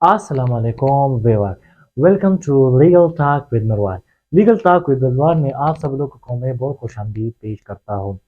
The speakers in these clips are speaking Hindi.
अस्सलाम वालेकुम viewer. Welcome to legal talk with Marwan. Legal talk with Marwan में आप सब लोगों को मैं बहुत खुशामदीद पेश करता हूँ।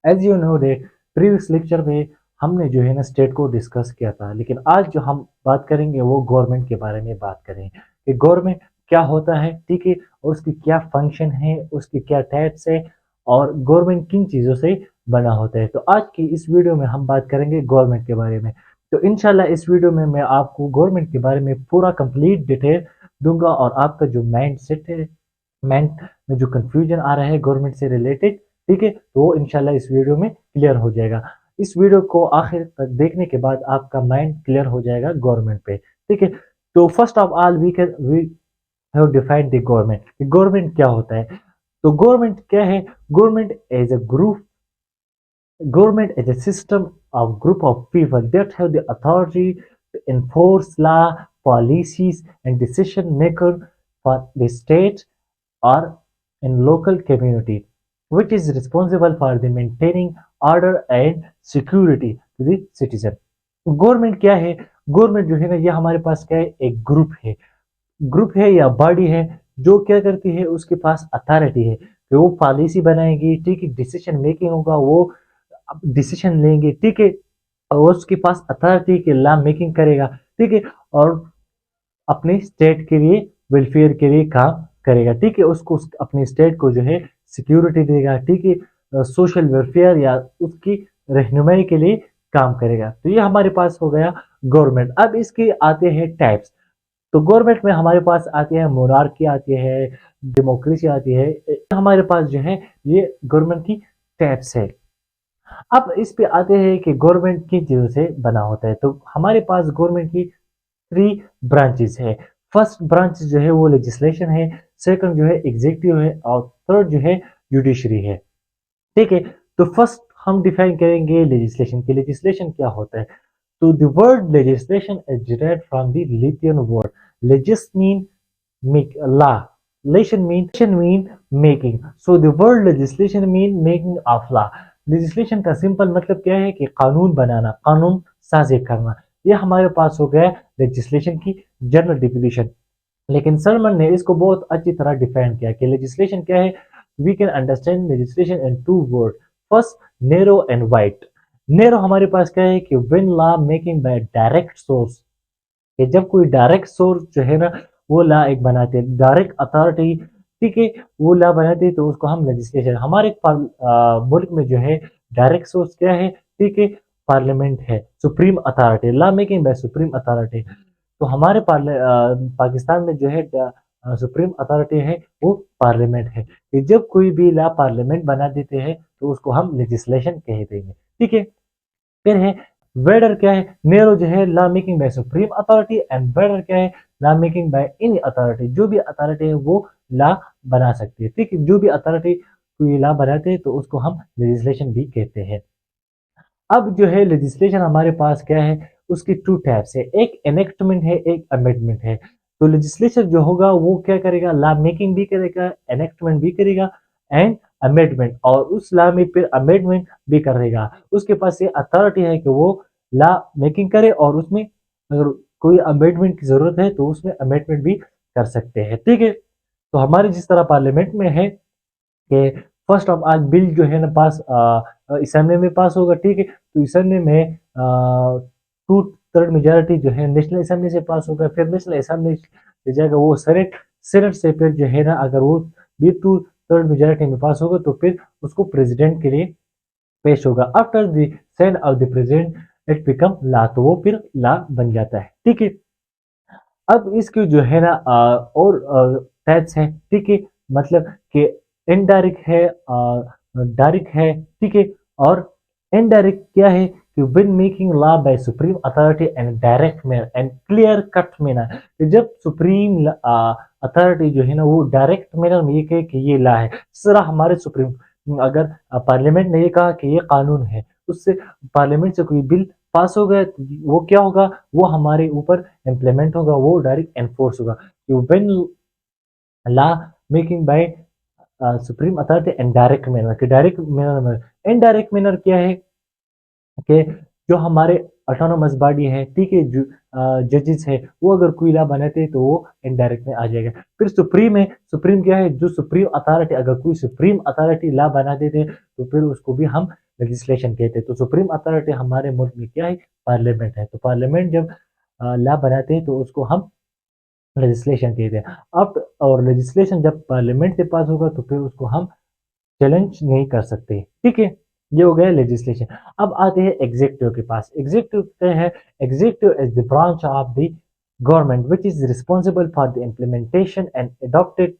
As you know that previous lecture में हमने जो है ना स्टेट को डिस्कस किया था, लेकिन आज जो हम बात करेंगे वो गवर्नमेंट के बारे में बात करेंगे कि गवर्नमेंट क्या होता है, ठीक है, और उसकी क्या फंक्शन है, उसकी क्या टाइप्स है, और गवर्नमेंट किन चीज़ों से बना होता है। तो आज की इस वीडियो में हम बात करेंगे गवर्नमेंट के बारे में। तो इंशाल्लाह इस वीडियो में मैं आपको गवर्नमेंट के बारे में पूरा कंप्लीट डिटेल दूंगा, और आपका जो माइंड सेट है, माइंड में जो कंफ्यूजन आ रहा है गवर्नमेंट से रिलेटेड, ठीक है, तो वो इंशाल्लाह इस वीडियो में क्लियर हो जाएगा। इस वीडियो को आखिर तक देखने के बाद आपका माइंड क्लियर हो जाएगा गवर्नमेंट पे, ठीक है। तो first of all we have defined the government. Government क्या होता है? तो गवर्नमेंट क्या है? Government as a group, government is a system of group of people that have the authority to enforce law, policies, and decision maker for the state or in local community, which is responsible for the maintaining order and security to the citizen. Government क्या है? गवर्नमेंट जो है ना, ये हमारे पास क्या है? एक ग्रुप है या बॉडी है जो क्या करती है, उसके पास अथॉरिटी है कि वो पॉलिसी बनाएगी, ठीक है, डिसीजन मेकिंग होगा, वो डिसीजन लेंगे, ठीक है, और उसके पास अथॉरिटी के लॉ मेकिंग करेगा, ठीक है, और अपने स्टेट के लिए, वेलफेयर के लिए काम करेगा, ठीक है, उसको अपने स्टेट को जो है सिक्योरिटी देगा, ठीक है, सोशल वेलफेयर या उसकी रहनुमाई के लिए काम करेगा। तो ये हमारे पास हो गया गवर्नमेंट। अब इसके आते हैं टाइप्स। तो गवर्नमेंट में हमारे पास आती है मोनार्की आती है, डेमोक्रेसी आती है, हमारे पास जो है ये गवर्नमेंट की टाइप्स है। अब इस पे आते हैं कि गवर्नमेंट किन चीजों से बना होता है। तो हमारे पास गवर्नमेंट की थ्री ब्रांचेस है। फर्स्ट ब्रांच जो है वो लेजिस्लेशन है, सेकंड जो है एग्जीक्यूटिव है, और थर्ड जो है जुडिशरी है, ठीक है। तो फर्स्ट हम डिफाइन करेंगे लेजिस्लेशन की। लेजिस्लेशन क्या होता है? तो the word legislation is derived from the lithium word legis mean make law, legislation mean making, so the word legislation mean making of law। legislation का सिंपल मतलब क्या है कि कानून बनाना, कानून साज़ी करना। ये हमारे पास हो गया लेजिस्लेशन की जनरल डिफिनीशन। लेकिन सरमन ने इसको बहुत अच्छी तरह डिफाइन किया कि लेजिस्लेशन क्या है। We can understand legislation in two word. First, narrow and wide. Narrow हमारे पास क्या है कि when law making by direct source, कि जब कोई डायरेक्ट सोर्स जो है ना वो लॉ एक बनाते हैं, डायरेक्ट अथॉरिटी, ठीक है, वो लॉ बनाते हैं, तो उसको हम लेजिस्लेशन। हमारे मुल्क में जो है डायरेक्ट सोर्स क्या है, ठीक है, पार्लियामेंट है, supreme authority, law making by supreme authority. तो हमारे पाकिस्तान में जो है सुप्रीम अथॉरिटी है वो पार्लियामेंट है, कि जब कोई भी लॉ पार्लियामेंट बना देते हैं तो उसको हम लेजिस्लेशन कह देंगे, ठीक है। फिर है वेडर। क्या है? नेरो जो है law making by supreme authority, and wider क्या है? Law making by any authority. जो भी अथॉरिटी है वो लॉ बना सकती है, ठीक है, जो भी अथॉरिटी कोई लॉ बनाते हैं तो उसको हम लेजिस्लेशन भी कहते हैं। अब जो है लेजिस्लेशन हमारे पास क्या है, उसकी टू टाइप्स है, एक एनेक्टमेंट है, एक अमेंडमेंट है। तो लेजिस्लेशन जो होगा वो क्या करेगा? लॉ मेकिंग भी करेगा, एनेक्टमेंट भी करेगा, एंड अमेंडमेंट, और उस लॉ में फिर अमेंडमेंट भी करेगा। उसके पास ये अथॉरिटी है कि वो लॉ मेकिंग करे, और उसमें अगर कोई अमेंडमेंट की जरूरत है तो उसमें अमेंडमेंट भी कर सकते हैं, ठीक है। तो हमारे जिस तरह पार्लियामेंट में है कि फर्स्ट ऑफ आज बिल जो है ना पास असेंबली में पास होगा, ठीक है, तो असेंबली में टू थर्ड मेजोरिटी जो है नेशनल असेंबली से पास होगा, फिर नेशनल असेंबली से जाएगा वो सेनेट, सेनेट से फिर जो है ना अगर वो भी टू थर्ड मेजोरिटी में पास होगा तो फिर उसको प्रेसिडेंट के लिए पेश होगा। After the send off the president it become law, तो वो फिर लॉ बन जाता है, ठीक है। अब इसकी जो है ना और टैक्स है, ठीक है, मतलब कि इनडायरेक्ट है, डायरेक्ट है, ठीक है, और इनडायरेक्ट क्या है कि when making law by supreme authority and direct manner and clear cut manner. जब सुप्रीम अथॉरिटी जो है ना वो डायरेक्ट मैनर में ये कहे कि ये लॉ है, जिस तरह हमारे सुप्रीम, अगर पार्लियामेंट ने ये कहा कि ये कानून है, उससे पार्लियामेंट से कोई बिल पास हो गया तो वो क्या होगा, वो हमारे ऊपर इम्प्लीमेंट होगा, वो डायरेक्ट एनफोर्स होगा। When law making by supreme authority and direct manner, के डायरेक्ट मैनर में, इनडायरेक्ट मैनर क्या है कि जो हमारे ऑटोनोमस बॉडी है, ठीक है, जो जजेस है, वो अगर कोई लॉ बनाते हैं तो वो इनडायरेक्ट में आ जाएगा। फिर सुप्रीम है, सुप्रीम क्या है, जो सुप्रीम अथॉरिटी, अगर कोई सुप्रीम अथॉरिटी लॉ बना देते तो फिर उसको भी हम लेजिस्लेशन कहते हैं। तो सुप्रीम अथॉरिटी हमारे मुल्क में क्या है, पार्लियामेंट है। तो पार्लियामेंट जब लॉ बनाते हैं तो उसको हम लेजिस्लेशन कहते हैं। अब और लेजिस्लेशन जब पार्लियामेंट से पास होगा तो फिर उसको हम चैलेंज नहीं कर सकते, ठीक है। ये हो गया लेजिस्लेशन। अब आते हैं एग्जीक्यूटिव के पास। एग्जीक्यूटिव क्या है, executive is the branch of the government which is responsible for the implementation and adopted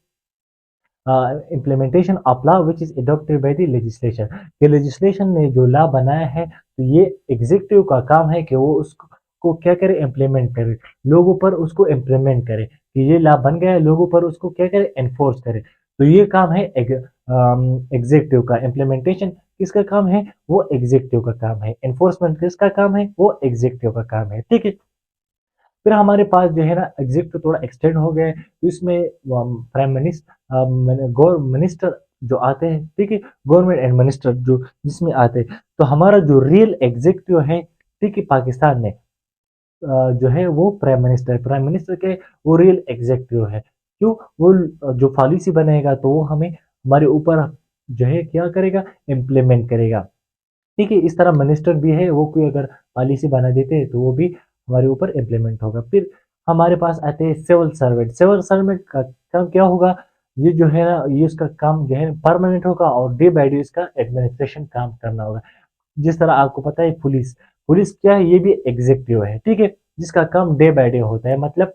implementation of law which is adopted by the legislation. ये लेजिस्लेशन ने जो लॉ बनाया है तो ये एग्जीक्यूटिव का काम है कि वो उसको को क्या करे, इम्प्लीमेंट करे, लोगों पर उसको इम्प्लीमेंट करे कि ये लॉ बन गया है, लोगों पर उसको क्या करे, एनफोर्स करे। तो ये काम है एग्जीक्यूटिव का। इम्प्लीमेंटेशन किसका काम है, वो एग्जीक्यूटिव का काम है। एनफोर्समेंट किसका काम है, वो एग्जीक्यूटिव का काम है, ठीक है। फिर हमारे पास जो है ना एग्जीक्यूटिव थोड़ा एक्सटेंड हो गया है, तो इसमें प्राइम मिनिस्टर, गौर मिनिस्टर जो आते हैं, ठीक है, गवर्नमेंट एंड मिनिस्टर जो जिसमें आते हैं। तो हमारा जो रियल एग्जीक्यूटिव है, ठीक है, पाकिस्तान में जो है वो प्राइम मिनिस्टर है। प्राइम मिनिस्टर के वो रियल एग्जीक्यूटिव है। क्यों, वो जो पॉलिसी बनाएगा तो वो हमें हमारे ऊपर जो है क्या करेगा, इम्प्लीमेंट करेगा, ठीक है। इस तरह मिनिस्टर भी है, वो कोई अगर पॉलिसी बना देते हैं तो वो भी हमारे ऊपर इम्प्लीमेंट होगा। फिर हमारे पास आते हैं सिविल सर्वेंट। सिविल सर्वेंट का काम क्या होगा, ये जो है ना ये उसका काम जो है परमानेंट होगा और डे बाय डे इसका एडमिनिस्ट्रेशन काम करना होगा। जिस तरह आपको पता है पुलिस, पुलिस क्या है, ये भी एग्जीक्यूटिव है, ठीक है, जिसका काम डे बाय डे होता है। मतलब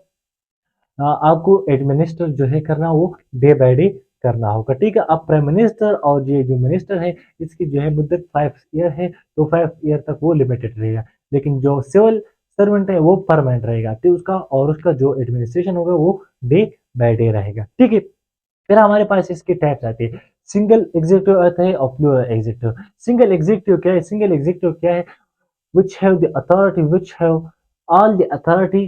आपको एडमिनिस्टर जो है करना वो डे बाय डे करना होगा, ठीक है। अब प्राइम मिनिस्टर और ये जो मिनिस्टर है इसकी जो है मुद्दत 5 ईयर है, तो 5 ईयर तक वो लिमिटेड रहेगा। लेकिन जो सिविल सर्वेंट है वो परमानेंट रहेगा, तो उसका और उसका जो एडमिनिस्ट्रेशन होगा वो डे बाय डे रहेगा, ठीक है। फिर हमारे पास इसके टाइप्स आते हैं। सिंगल एग्जीक्यूटिव आता है और प्लूरल एग्जीक्यूटिव। सिंगल एग्जीक्यूटिव क्या है, सिंगल एग्जीक्यूटिव क्या है, which have the authority, which have all the authority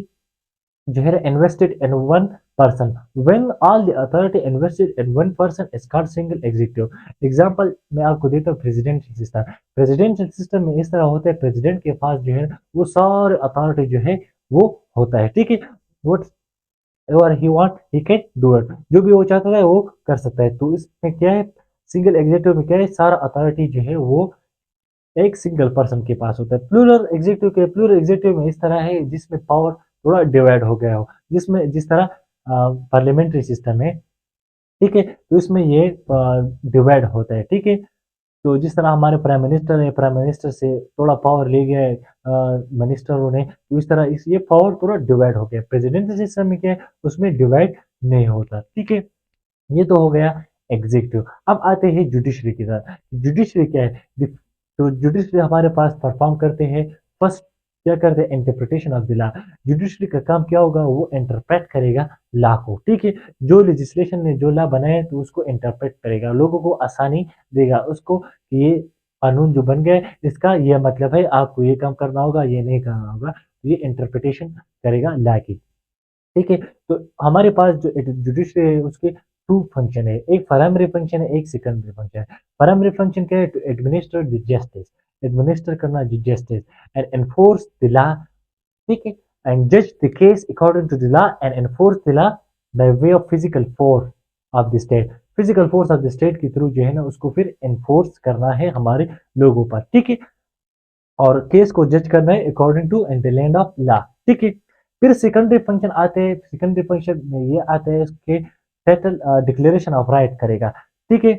जो है invested in one person. When all the authority invested in one person is called single executive. Example मैं आपको देता हूँ प्रेसिडेंशियल सिस्टम। प्रेसिडेंशियल सिस्टम में इस तरह होता है, प्रेसिडेंट के पास जो है वो सारे अथॉरिटी जो है वो होता है, ठीक है। What ever he want he can do it, जो भी वो चाहता है वो कर सकता है। तो इसमें क्या है, सिंगल एग्जीक्यूटिव में क्या है, सारा अथॉरिटी जो है वो एक सिंगल पर्सन के पास होता है। प्लूरल एग्जीक्यूटिव में इस तरह है जिसमें पावर थोड़ा डिवाइड हो गया हो, जिसमें जिस तरह पार्लियामेंट्री सिस्टम है, ठीक है, तो इसमें ये डिवाइड होता है, ठीक है। तो जिस तरह हमारे प्राइम मिनिस्टर है, प्राइम मिनिस्टर से थोड़ा पावर ले गया है मिनिस्टरों ने, तो इस तरह इस ये पावर थोड़ा डिवाइड हो गया। प्रेसिडेंशियल सिस्टम में क्या है, उसमें डिवाइड नहीं होता, ठीक है। ये तो हो गया एग्जीक्यूटिव। अब आते हैं जुडिशरी की तरफ। जुडिशरी क्या है, तो जुडिशरी हमारे पास परफॉर्म करते हैं, फर्स्ट क्या करते हैं, interpretation of the law. Judiciary का काम क्या होगा, वो इंटरप्रेट करेगा लॉ को, ठीक है। जो लेजिस्लेशन ने जो लॉ बनाया है तो उसको इंटरप्रेट करेगा, लोगों को आसानी देगा उसको कि ये कानून जो बन गया है इसका ये मतलब है, आपको ये काम करना होगा, ये नहीं करना होगा। ये इंटरप्रिटेशन करेगा लॉ की, ठीक है। तो हमारे पास जो जुडिशरी है उसके टू फंक्शन है, एक प्राइमरी फंक्शन है, एक सेकेंडरी फंक्शन है। प्राइमरी फंक्शन क्या है, to administer the justice, administer करना justice and enforce the law, ठीक है, एंड जज the case according to the law and enforce the law by way of physical force of the state. Physical force of the state के थ्रू जो है ना उसको फिर एनफोर्स करना है हमारे लोगों पर, ठीक है, और केस को जज करना है according to and the land of law, ठीक है। फिर सेकेंडरी फंक्शन आते हैं, सेकेंडरी फंक्शन में ये आते हैं उसके टोटल डिक्लेरेशन ऑफ राइट करेगा, ठीक है,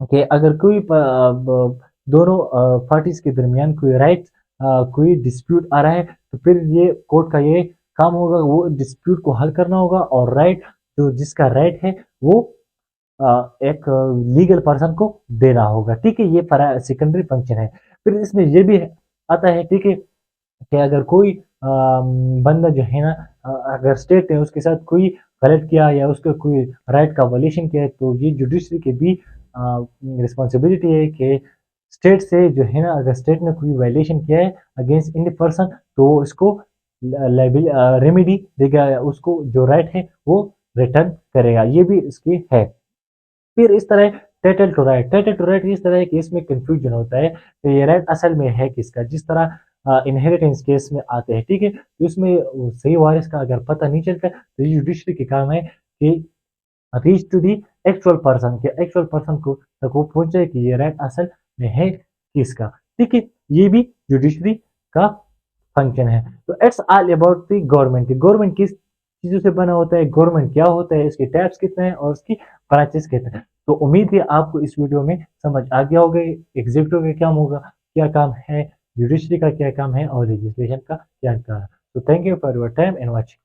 कि अगर कोई दोनों पार्टीज के दरमियान कोई राइट कोई डिस्प्यूट आ रहा है तो फिर ये कोर्ट का ये काम होगा, वो डिस्प्यूट को हल करना होगा और राइट जो जिसका राइट है वो एक लीगल पर्सन को देना होगा, ठीक है। ये सेकेंडरी फंक्शन है। फिर इसमें ये भी आता है, ठीक है, कि अगर कोई बंदा जो है ना अगर स्टेट ने उसके साथ कोई गलत किया या उसका कोई राइट का वायलेशन किया है तो ये जुडिशरी की भी रिस्पॉन्सिबिलिटी है कि स्टेट से जो है ना अगर स्टेट ने कोई वायलेशन किया है अगेंस्ट इन पर्सन तो वो इसको रेमेडी देगा, उसको जो राइट है वो रिटर्न करेगा, ये भी इसकी है। फिर इस तरह title to right, title to right इस तरह है कि इसमें कंफ्यूजन होता है कि ये राइट असल में है किसका। जिस तरह इनहेरिटेंस केस में आते हैं, ठीक है। तो इसमें सही वारिस का अगर पता नहीं चलता तो जुडिशरी के काम है कि reach to the actual person, के एक्चुअल पर्सन को तक वो पहुंचे कि ये राइट असल में है किसका, ठीक है। ये भी जुडिशरी का फंक्शन है। तो it's all about the government. Government किस चीजों से बना होता है, गवर्नमेंट क्या होता है, इसके टैप्स कितने हैं और उसकी ब्रांचेस कितने हैं। तो उम्मीद है आपको इस वीडियो में समझ आ गया होगा एग्जीक्यूटिव का क्या होगा, क्या काम है, जुडिशरी का क्या काम है और लेजिस्लेशन का क्या काम है। तो thank you for your time and watching.